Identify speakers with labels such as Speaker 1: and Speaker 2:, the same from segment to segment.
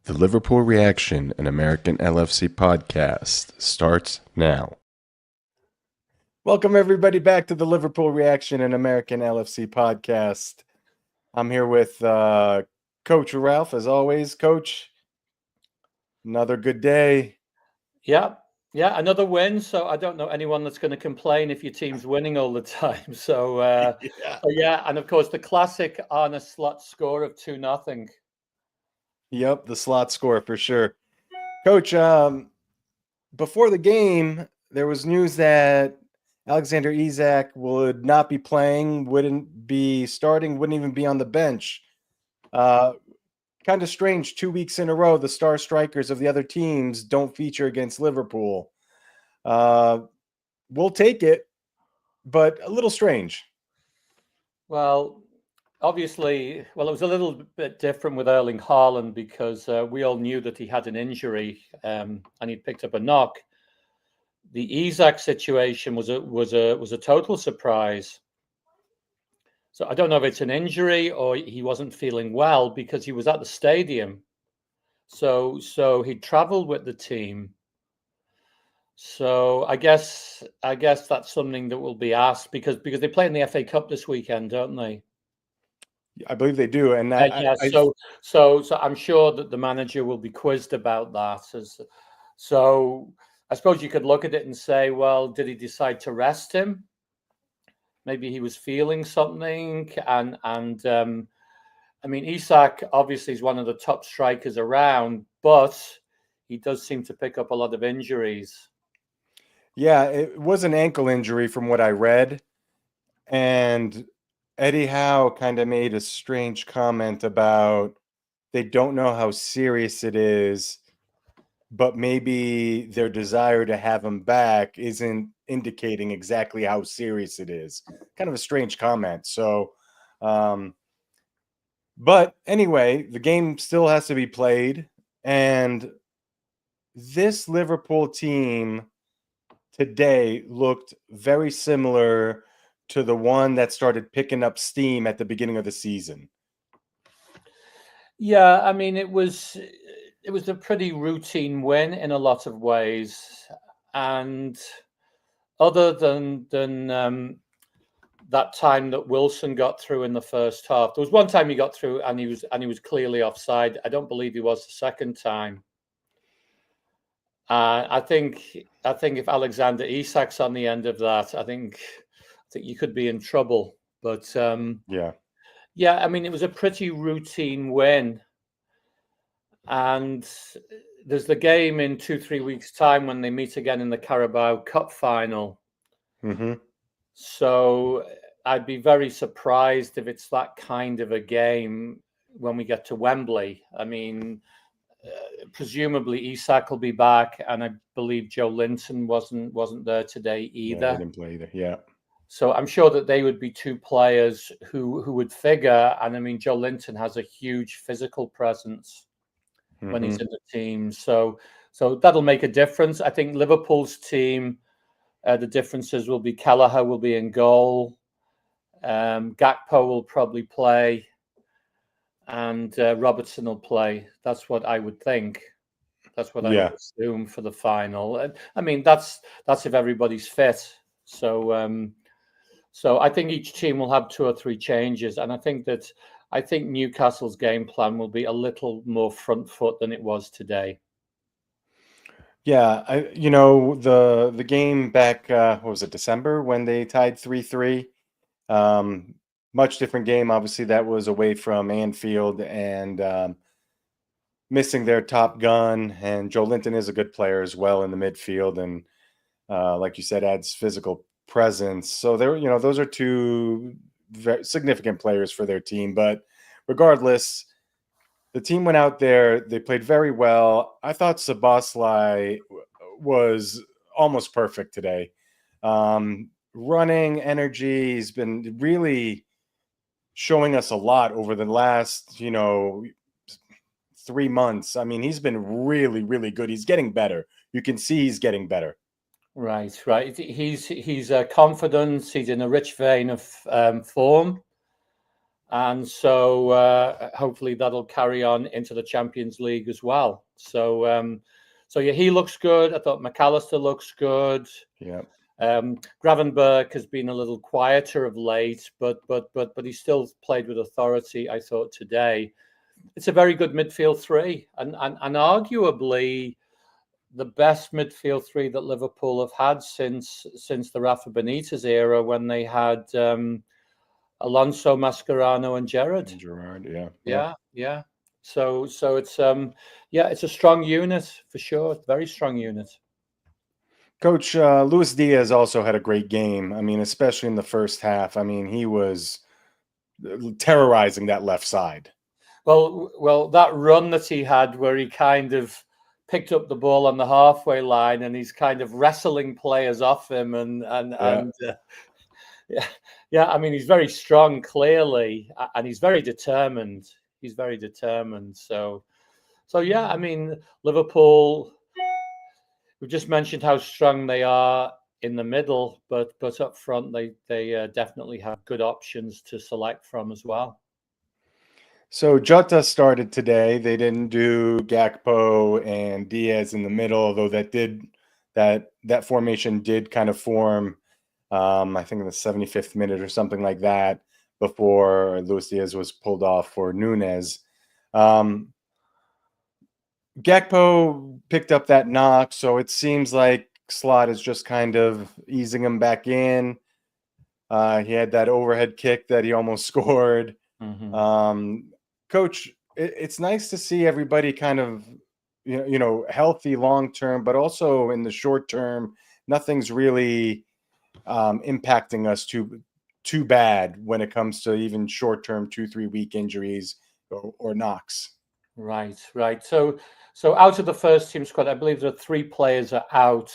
Speaker 1: The Liverpool Reaction, an American LFC podcast, starts now. Welcome, everybody, back to the Liverpool Reaction, an American LFC podcast. I'm here with Coach Ralph, as always. Coach, another good day.
Speaker 2: Yeah, another win. So I don't know anyone that's going to complain if your team's winning all the time. So, and of course the classic Arne Slot score of 2-0.
Speaker 1: Yep, the slot score for sure. Coach, before the game, there was news that Alexander Isak would not be playing, wouldn't be starting, wouldn't even be on the bench. Kind of strange, 2 weeks in a row, the star strikers of the other teams don't feature against Liverpool. We'll take it, but a little strange.
Speaker 2: Well, obviously, it was a little bit different with Erling Haaland because we all knew that he had an injury and he'd picked up a knock. The Isak situation was a total surprise. So I don't know if it's an injury or he wasn't feeling well because he was at the stadium. So he traveled with the team. So I guess that's something that will be asked because they play in the FA Cup this weekend, don't they?
Speaker 1: I believe they do, and
Speaker 2: so I'm sure that the manager will be quizzed about that. So I suppose you could look at it and say, well, did he decide to rest him? Maybe he was feeling something, and I mean, Isak obviously is one of the top strikers around, but he does seem to pick up a lot of injuries.
Speaker 1: Yeah, it was an ankle injury from what I read, and Eddie Howe kind of made a strange comment about they don't know how serious it is, but maybe their desire to have him back isn't indicating exactly how serious it is. Kind of a strange comment. So, but anyway, the game still has to be played. And this Liverpool team today looked very similar to the one that started picking up steam at the beginning of the season.
Speaker 2: Yeah, I mean, it was a pretty routine win in a lot of ways, and other than that time that Wilson got through in the first half, there was one time he got through and he was clearly offside. I don't believe he was the second time. I think if Alexander Isak's on the end of that, I think you could be in trouble. But yeah, I mean, it was a pretty routine win. And there's the game in 2-3 weeks' time when they meet again in the Carabao Cup final.
Speaker 1: Mm-hmm.
Speaker 2: So I'd be very surprised if it's that kind of a game when we get to Wembley. I mean, presumably Isak will be back, and I believe Joe Linton wasn't there today either.
Speaker 1: Yeah, he didn't play either. Yeah.
Speaker 2: So I'm sure that they would be two players who would figure. And I mean, Joe Linton has a huge physical presence when he's in the team. So that'll make a difference. I think Liverpool's team, the differences will be Kelleher will be in goal. Gakpo will probably play. And Robertson will play. That's what I would think. That's what I would assume for the final. And I mean, that's if everybody's fit. So I think each team will have 2 or 3 changes, and I think Newcastle's game plan will be a little more front foot than it was today.
Speaker 1: Yeah, the game back, what was it, December, when they tied 3-3? Much different game. Obviously, that was away from Anfield and missing their top gun. And Joe Linton is a good player as well in the midfield, and like you said, adds physical presence. So those are 2 very significant players for their team. But regardless, the team went out there. They played very well. I thought Szoboszlai was almost perfect today. Running energy. He's been really showing us a lot over the last, 3 months. I mean, he's been really, really good. He's getting better. You can see he's getting better.
Speaker 2: Right. He's confident. He's in a rich vein of form. And so hopefully that'll carry on into the Champions League as well. So yeah, he looks good. I thought Mac Allister looks good.
Speaker 1: Yeah.
Speaker 2: Gravenberg has been a little quieter of late, but he still played with authority, I thought, today. It's a very good midfield three, and arguably the best midfield three that Liverpool have had since the Rafa Benitez era, when they had Alonso, Mascherano, and Gerrard. Yeah. So it's it's a strong unit for sure. Very strong unit.
Speaker 1: Coach, Luis Diaz also had a great game. I mean, especially in the first half. I mean, he was terrorizing that left side.
Speaker 2: Well, that run that he had, where he kind of picked up the ball on the halfway line and he's kind of wrestling players off him, and yeah. I mean, he's very strong, clearly, and he's very determined. So yeah. I mean, Liverpool. We've just mentioned how strong they are in the middle, but up front they definitely have good options to select from as well.
Speaker 1: So Jota started today. They didn't do Gakpo and Diaz in the middle, although that formation did kind of form. I think in the 75th minute or something like that, before Luis Diaz was pulled off for Nunez. Gakpo picked up that knock, so it seems like Slot is just kind of easing him back in. He had that overhead kick that he almost scored.
Speaker 2: Mm-hmm.
Speaker 1: Coach, it's nice to see everybody kind of, healthy long term, but also in the short term, nothing's really impacting us too bad when it comes to even short term 2-3 week injuries or knocks.
Speaker 2: Right. So out of the first team squad, I believe there are 3 players are out,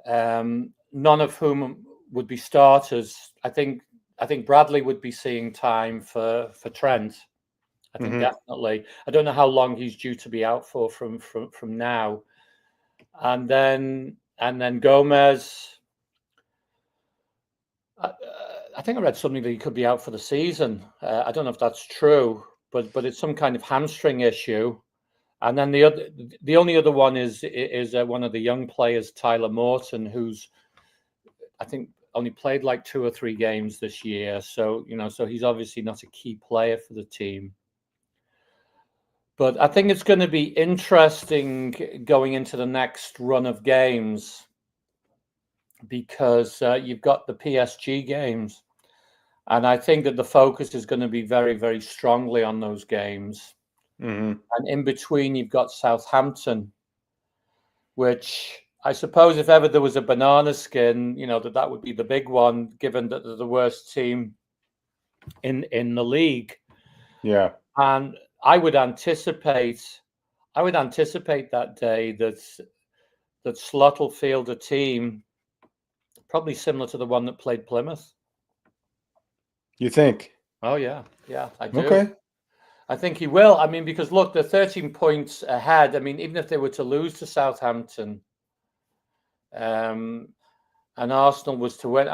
Speaker 2: none of whom would be starters. I think Bradley would be seeing time for Trent. I think definitely. I don't know how long he's due to be out for from now, and then Gomez. I think I read something that he could be out for the season. I don't know if that's true, but it's some kind of hamstring issue. And then the only other one is one of the young players, Tyler Morton, who's, I think, only played like 2 or 3 games this year. So so he's obviously not a key player for the team. But I think it's going to be interesting going into the next run of games, because you've got the PSG games, and I think that the focus is going to be very, very strongly on those games.
Speaker 1: Mm-hmm.
Speaker 2: And in between, you've got Southampton, which I suppose if ever there was a banana skin, that would be the big one, given that they're the worst team in the league.
Speaker 1: Yeah.
Speaker 2: And I would anticipate that day that Slot will field a team probably similar to the one that played Plymouth.
Speaker 1: You think?
Speaker 2: Oh yeah, I do.
Speaker 1: Okay.
Speaker 2: I think he will. I mean, because look, they're 13 points ahead. I mean, even if they were to lose to Southampton, and Arsenal was to win,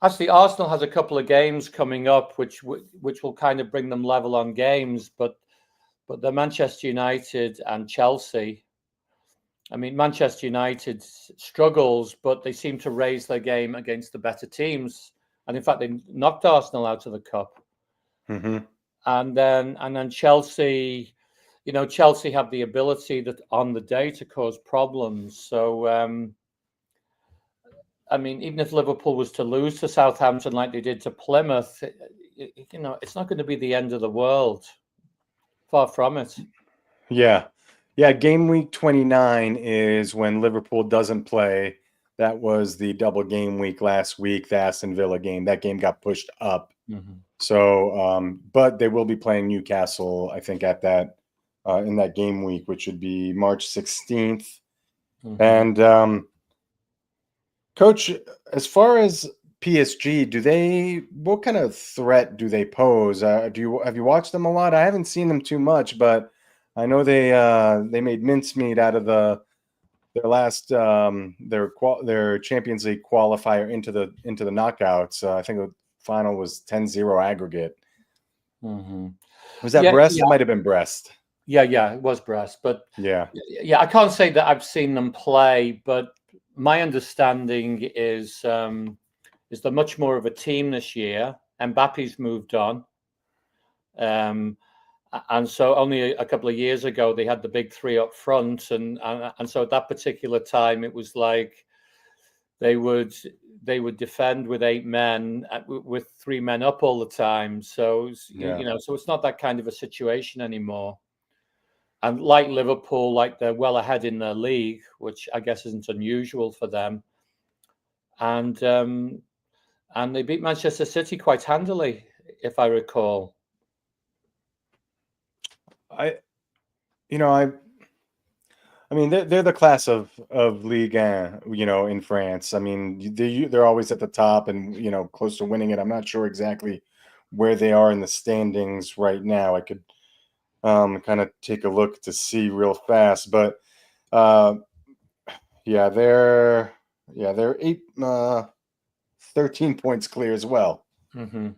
Speaker 2: actually, Arsenal has a couple of games coming up, which will kind of bring them level on games. But the Manchester United and Chelsea. I mean, Manchester United struggles, but they seem to raise their game against the better teams. And in fact, they knocked Arsenal out of the cup.
Speaker 1: Mm-hmm.
Speaker 2: And then Chelsea, Chelsea have the ability that on the day to cause problems. So, I mean, even if Liverpool was to lose to Southampton like they did to Plymouth, it's not going to be the end of the world. Far from it.
Speaker 1: Yeah. Game week 29 is when Liverpool doesn't play. That was the double game week last week, the Aston Villa game. That game got pushed up.
Speaker 2: Mm-hmm.
Speaker 1: So, but they will be playing Newcastle, I think, at that in that game week, which would be March 16th. Mm-hmm. And Coach, as far as PSG, what kind of threat do they pose? Have you watched them a lot? I haven't seen them too much, but I know they made mincemeat out of their last their Champions League qualifier into the knockouts. I think the final was 10-0 aggregate.
Speaker 2: Mm-hmm.
Speaker 1: Was that
Speaker 2: Yeah,
Speaker 1: Brest?
Speaker 2: yeah,
Speaker 1: It might have been Brest.
Speaker 2: yeah. It was Brest, but
Speaker 1: Yeah.
Speaker 2: yeah, I can't say that I've seen them play, but my understanding is they're much more of a team this year. Mbappe's moved on. And so only a couple of years ago they had the big three up front, and so at that particular time it was like they would defend with 8 men with 3 men up all the time. So
Speaker 1: Yeah.
Speaker 2: so it's not that kind of a situation anymore. And like Liverpool, like they're well ahead in their league, which I guess isn't unusual for them. And they beat Manchester City quite handily, if I recall.
Speaker 1: I you know I mean, they're the class of Ligue 1, in France. I mean, they're always at the top and close to winning it. I'm not sure exactly where they are in the standings right now. I could kind of take a look to see real fast, but uh, yeah, they're 13 points clear as well.
Speaker 2: Mm-hmm.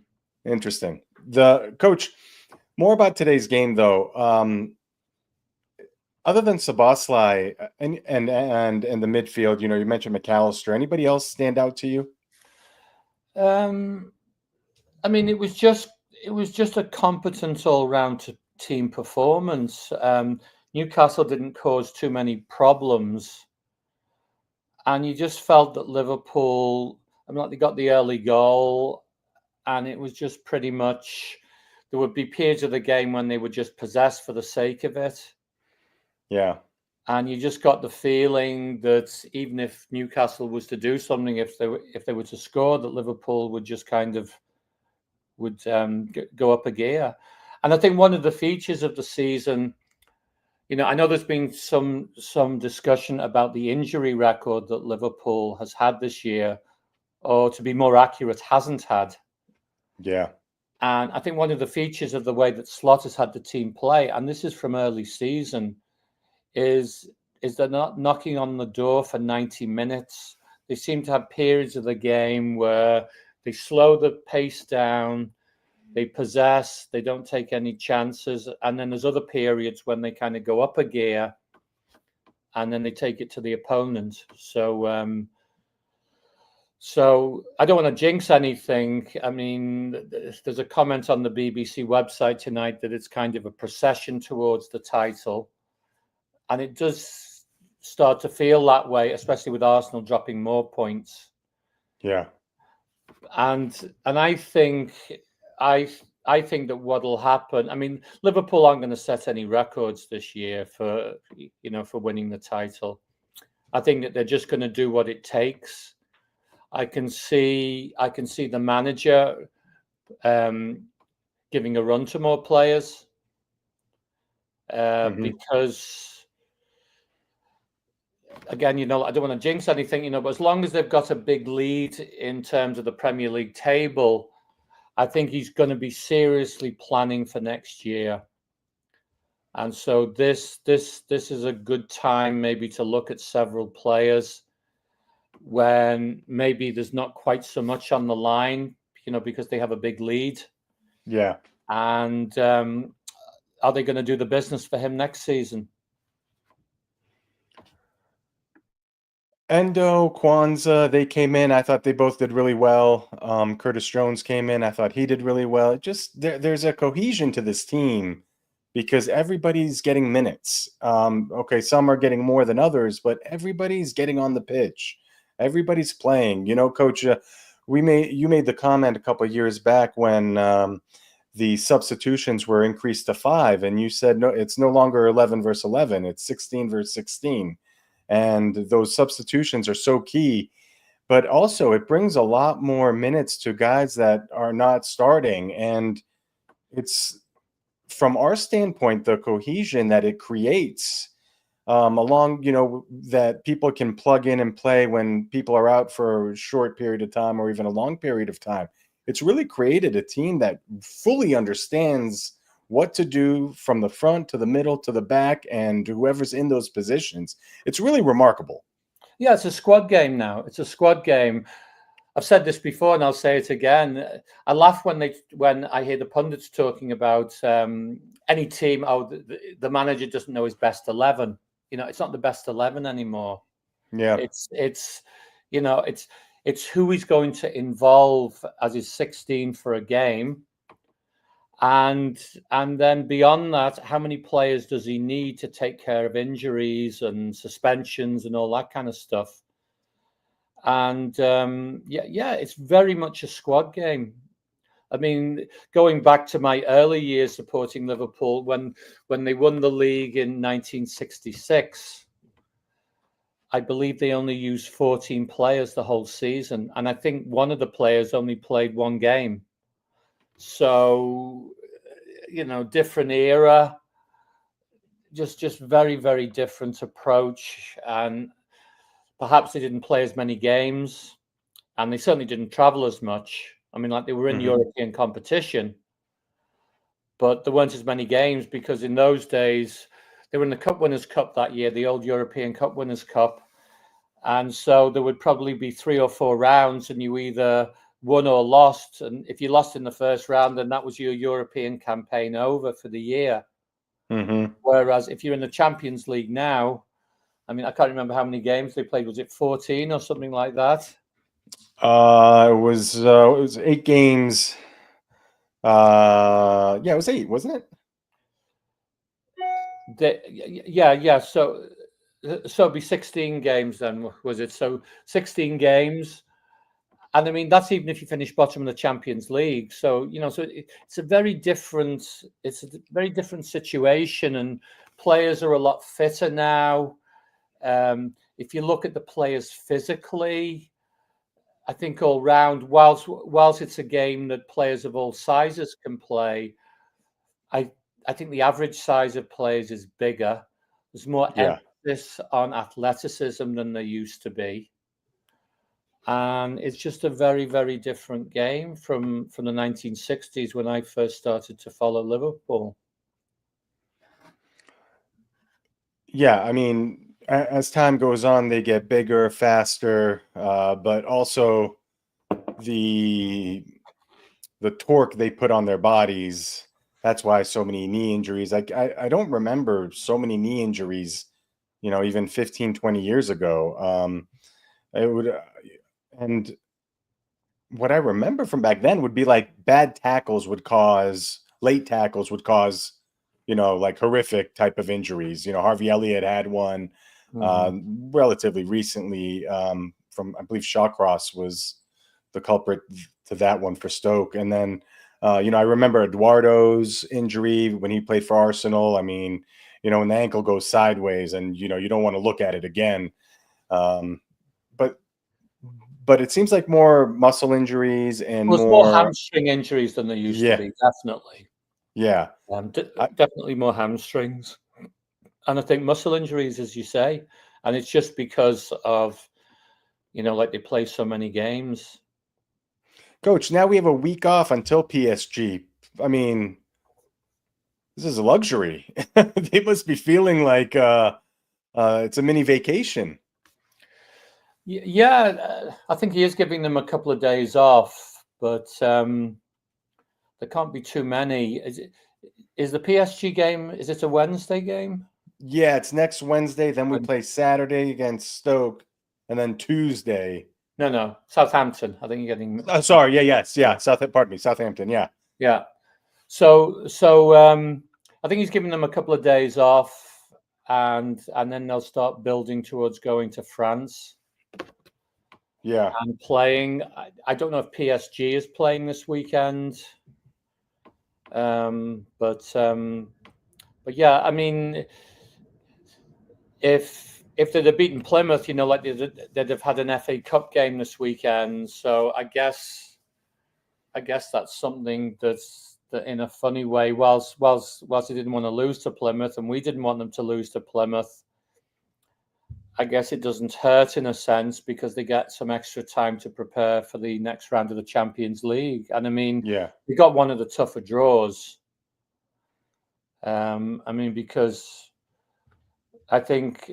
Speaker 1: Interesting. The coach. More about today's game, though. Other than Szoboszlai and the midfield, you mentioned Mac Allister. Anybody else stand out to you?
Speaker 2: I mean, it was just a competent all round team performance. Newcastle didn't cause too many problems, and you just felt that Liverpool. I mean, like they got the early goal, and it was just pretty much. There would be periods of the game when they were just possessed for the sake of it.
Speaker 1: Yeah.
Speaker 2: And you just got the feeling that even if Newcastle was to do something, if they were to score, that Liverpool would just kind of go up a gear. And I think one of the features of the season, I know there's been some discussion about the injury record that Liverpool has had this year, or to be more accurate, hasn't had.
Speaker 1: Yeah.
Speaker 2: And I think one of the features of the way that Slot has had the team play, and this is from early season, is they're not knocking on the door for 90 minutes. They seem to have periods of the game where they slow the pace down, they possess, they don't take any chances, and then there's other periods when they kind of go up a gear and then they take it to the opponent. So I don't want to jinx anything. I mean, there's a comment on the BBC website tonight that it's kind of a procession towards the title. And it does start to feel that way, especially with Arsenal dropping more points.
Speaker 1: Yeah.
Speaker 2: And I think that what'll happen. I mean, Liverpool aren't going to set any records this year for winning the title. I think that they're just going to do what it takes. I can see the manager giving a run to more players because. Again, I don't want to jinx anything, but as long as they've got a big lead in terms of the Premier League table, I think he's going to be seriously planning for next year. And so this is a good time maybe to look at several players when maybe there's not quite so much on the line, because they have a big lead.
Speaker 1: Yeah.
Speaker 2: And are they going to do the business for him next season?
Speaker 1: Endo, Kwanzaa, they came in. I thought they both did really well. Curtis Jones came in. I thought he did really well. There's a cohesion to this team because everybody's getting minutes. Okay, some are getting more than others, but everybody's getting on the pitch. Everybody's playing. Coach, you made the comment a couple of years back when the substitutions were increased to 5, and you said no, it's no longer 11 versus 11. It's 16 versus 16. And those substitutions are so key, but also it brings a lot more minutes to guys that are not starting. And it's from our standpoint, the cohesion that it creates along, that people can plug in and play when people are out for a short period of time or even a long period of time. It's really created a team that fully understands what to do from the front to the middle to the back and whoever's in those positions. It's really remarkable.
Speaker 2: Yeah, it's a squad game now. It's a squad game. I've said this before, and I'll say it again. I laugh when I hear the pundits talking about any team. Oh, the manager doesn't know his best 11. It's not the best 11 anymore.
Speaker 1: Yeah.
Speaker 2: It's it's who he's going to involve as his 16 for a game, and then beyond that, how many players does he need to take care of injuries and suspensions and all that kind of stuff. And it's very much a squad game. I mean, going back to my early years supporting Liverpool, when they won the league in 1966, I believe they only used 14 players the whole season, and I think one of the players only played one game. So, different era, just very, very different approach, and perhaps they didn't play as many games, and they certainly didn't travel as much. I mean, like, they were in European competition, but there weren't as many games because in those days they were in the Cup Winners' Cup that year, the old European Cup Winners' Cup. And so there would probably be 3 or 4 rounds, and you either won or lost. And if you lost in the first round, then that was your European campaign over for the year. Whereas if you're in the Champions League now, I mean, I can't remember how many games they played. Was it 14 or something like that?
Speaker 1: It was 8 games. Yeah, it was 8, wasn't
Speaker 2: it? Yeah. So it'd be 16 games then, was it? So 16 games. And I mean, that's even if you finish bottom of the Champions League. So, it's a very different situation, and players are a lot fitter now. If you look at the players physically, I think all round, whilst it's a game that players of all sizes can play, I think the average size of players is bigger. There's more emphasis on athleticism than there used to be. And it's just a very, very different game from the 1960s when I first started to follow Liverpool.
Speaker 1: Yeah, I mean, as time goes on, they get bigger, faster, but also the torque they put on their bodies. That's why so many knee injuries. I don't remember so many knee injuries, even 15, 20 years ago. It would, and what I remember from back then would be like late tackles would cause, like horrific type of injuries. Harvey Elliott had one relatively recently from, I believe Shawcross was the culprit to that one for Stoke. And then, I remember Eduardo's injury when he played for Arsenal. I mean, when the ankle goes sideways and, you don't want to look at it again. But it seems like more muscle injuries and
Speaker 2: more hamstring injuries than there used to be, definitely.
Speaker 1: Yeah.
Speaker 2: Definitely more hamstrings. And I think muscle injuries, as you say, and it's just because of, like they play so many games.
Speaker 1: Coach, now we have a week off until PSG. I mean, this is a luxury. They must be feeling like it's a mini vacation.
Speaker 2: Yeah, I think he is giving them a couple of days off, but there can't be too many. Is the PSG game, is it a Wednesday game?
Speaker 1: Yeah, it's next Wednesday. Then we play Saturday against Stoke, and then Tuesday.
Speaker 2: No, Southampton. I think you're getting.
Speaker 1: Sorry, yeah. Pardon me, Southampton.
Speaker 2: Yeah. So I think he's giving them a couple of days off, and then they'll start building towards going to France.
Speaker 1: Yeah.
Speaker 2: And playing. I don't know if PSG is playing this weekend. But yeah, I mean, if they'd have beaten Plymouth, like they'd have had an FA Cup game this weekend. So I guess that's something that in a funny way, whilst they didn't want to lose to Plymouth and we didn't want them to lose to Plymouth, I guess it doesn't hurt in a sense because they get some extra time to prepare for the next round of the Champions League. And I mean, we got one of the tougher draws. I mean, because I think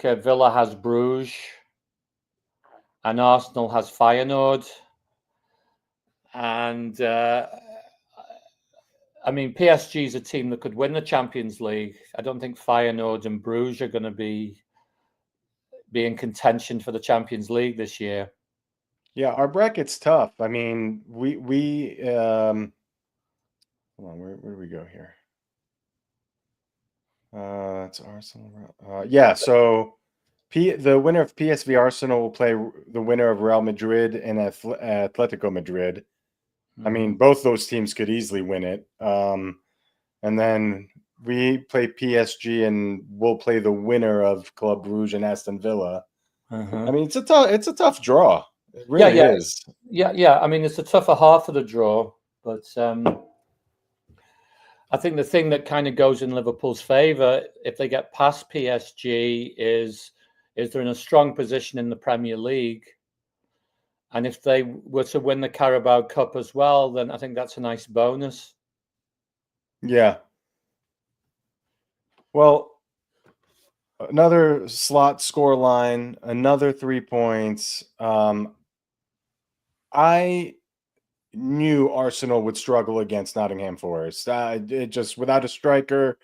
Speaker 2: Villa has Bruges, and Arsenal has Feyenoord. And I mean, PSG is a team that could win the Champions League. I don't think Feyenoord and Bruges are going to be in contention for the Champions League this year.
Speaker 1: Yeah, our bracket's tough. I mean, we hold on, where do we go here? It's Arsenal. Yeah, so the winner of PSV Arsenal will play the winner of Real Madrid and Atletico Madrid. I mean, both those teams could easily win it. And then we play PSG, and we'll play the winner of Club Brugge and Aston Villa. I mean, it's a tough draw. It really is.
Speaker 2: Yeah. I mean, it's a tougher half of the draw, but I think the thing that kind of goes in Liverpool's favour if they get past PSG is they're in a strong position in the Premier League. And if they were to win the Carabao Cup as well, then I think that's a nice bonus.
Speaker 1: Yeah. Well, another slot score line, another 3 points. I knew Arsenal would struggle against Nottingham Forest. It just without a striker.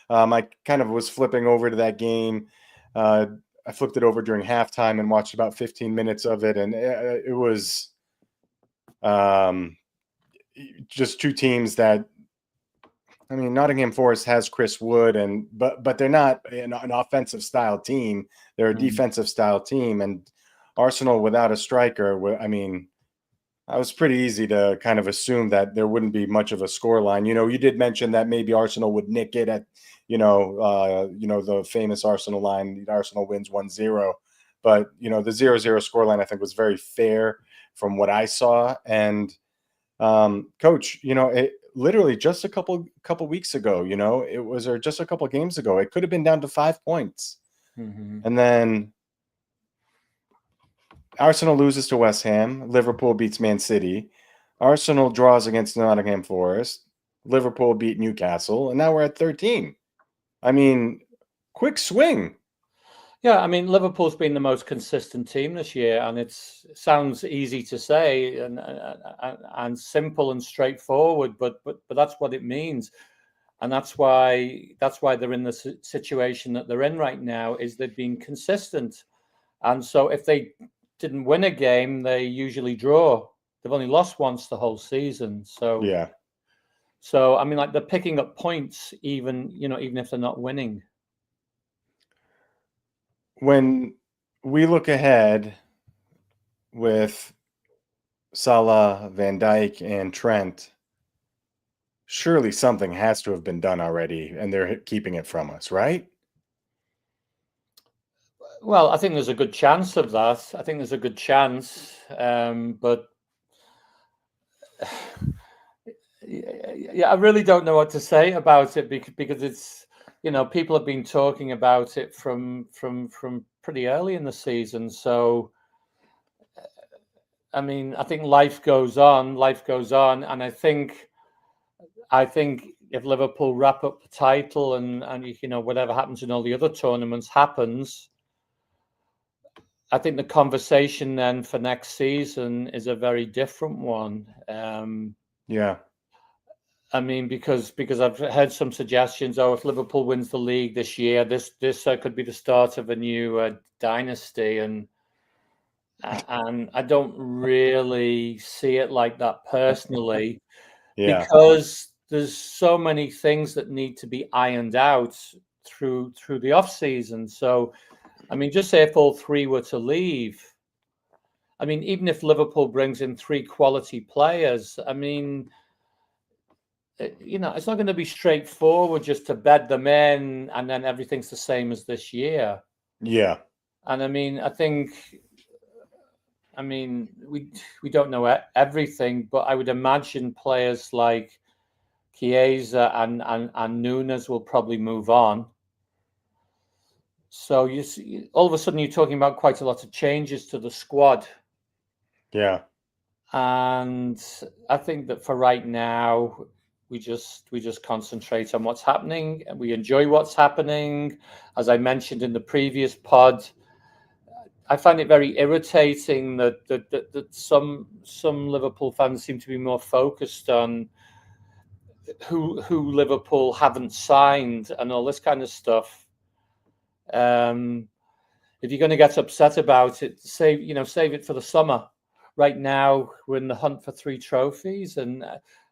Speaker 1: I kind of was flipping over to that game. I flipped it over during halftime and watched about 15 minutes of it, and it was just two teams that. I mean, Nottingham Forest has Chris Wood, but they're not an offensive style team. They're a defensive style team, and Arsenal without a striker. I mean, it was pretty easy to kind of assume that there wouldn't be much of a score line. You did mention that maybe Arsenal would nick it at, the famous Arsenal line. Arsenal wins 1-0, but the 0-0 score line I think was very fair from what I saw. And Coach, it literally just a couple weeks ago, it was, or just a couple games ago, it could have been down to 5 points, and then Arsenal loses to West Ham. Liverpool beats Man City. Arsenal draws against Nottingham Forest. Liverpool beat Newcastle, and now we're at 13. I mean, quick swing.
Speaker 2: Yeah, I mean, Liverpool's been the most consistent team this year, and it sounds easy to say and simple and straightforward, but that's what it means, and that's why they're in the situation that they're in right now. Is they've been consistent, and so if they didn't win a game, they usually draw. They've only lost once the whole season, so
Speaker 1: yeah.
Speaker 2: So I mean, like they're picking up points, even if they're not winning.
Speaker 1: When we look ahead with Salah, Van Dijk, and Trent, surely something has to have been done already, and they're keeping it from us, right?
Speaker 2: Well, I think there's a good chance of that. I think there's a good chance, but yeah, I really don't know what to say about it because it's people have been talking about it from pretty early in the season. So, I mean, I think life goes on, and I think if Liverpool wrap up the title and whatever happens in all the other tournaments happens, I think the conversation then for next season is a very different one.
Speaker 1: Yeah.
Speaker 2: I mean, because I've heard some suggestions. Oh, if Liverpool wins the league this year, this could be the start of a new dynasty, and I don't really see it like that personally, because there's so many things that need to be ironed out through the off season. So, I mean, just say if all three were to leave, I mean, even if Liverpool brings in 3 quality players, I mean, it's not going to be straightforward just to bed them in and then everything's the same as this year.
Speaker 1: Yeah.
Speaker 2: And I mean, we don't know everything, but I would imagine players like Chiesa and Nunes will probably move on. So you see, all of a sudden you're talking about quite a lot of changes to the squad.
Speaker 1: Yeah.
Speaker 2: And I think that for right now, we just concentrate on what's happening, and we enjoy what's happening. As I mentioned in the previous pod, I find it very irritating that some Liverpool fans seem to be more focused on who Liverpool haven't signed and all this kind of stuff. If you're going to get upset about it, save it for the summer. Right now, we're in the hunt for 3 trophies, and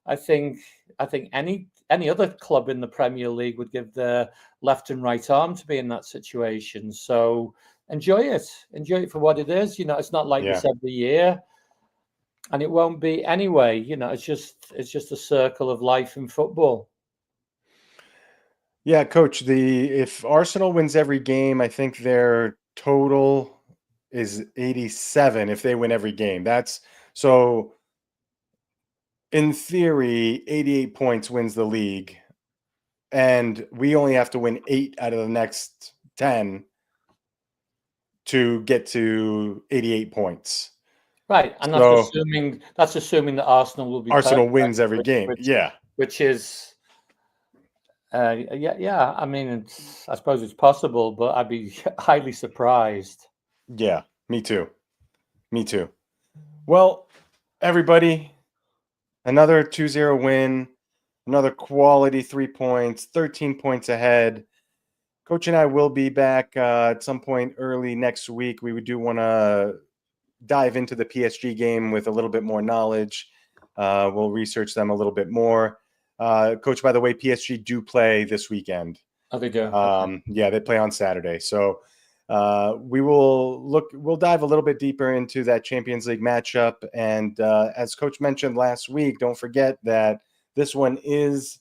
Speaker 2: I think any other club in the Premier League would give their left and right arm to be in that situation. So enjoy it for what it is. It's not like this every year, and it won't be anyway. It's just a circle of life in football.
Speaker 1: Yeah, coach, if Arsenal wins every game, I think their total is 87 if they win every game. That's so in theory, 88 points wins the league, and we only have to win 8 out of the next 10 to get to 88 points.
Speaker 2: Right, and that's assuming that Arsenal will be
Speaker 1: Arsenal wins every game.
Speaker 2: Which is yeah. I mean, I suppose it's possible, but I'd be highly surprised.
Speaker 1: Yeah, me too. Well, everybody, another 2-0 win, another quality 3 points, 13 points ahead. Coach and I will be back at some point early next week. We do want to dive into the PSG game with a little bit more knowledge. We'll research them a little bit more. Coach, by the way, PSG do play this weekend.
Speaker 2: Oh, they do?
Speaker 1: Okay. Yeah, they play on Saturday. So we'll dive a little bit deeper into that Champions League matchup. And as Coach mentioned last week, don't forget that this one is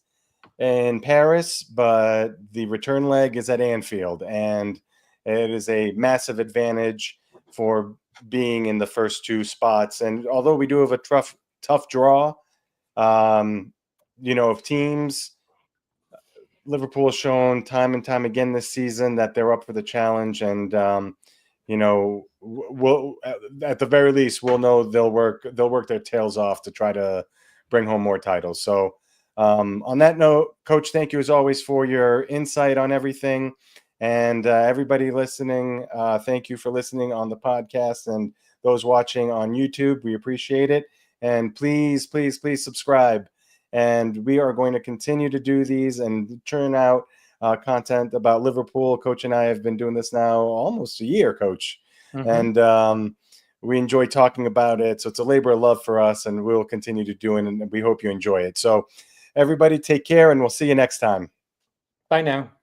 Speaker 1: in Paris, but the return leg is at Anfield. And it is a massive advantage for being in the first 2 spots. And although we do have a tough draw, of teams, Liverpool has shown time and time again this season that they're up for the challenge. And, we'll at the very least, we'll know they'll work their tails off to try to bring home more titles. So on that note, Coach, thank you as always for your insight on everything. And everybody listening, thank you for listening on the podcast, and those watching on YouTube, we appreciate it. And please, please, please subscribe. And we are going to continue to do these and churn out content about Liverpool. Coach and I have been doing this now almost a year, Coach. Mm-hmm. And we enjoy talking about it. So it's a labor of love for us, and we'll continue to do it. And we hope you enjoy it. So everybody take care, and we'll see you next time.
Speaker 2: Bye now.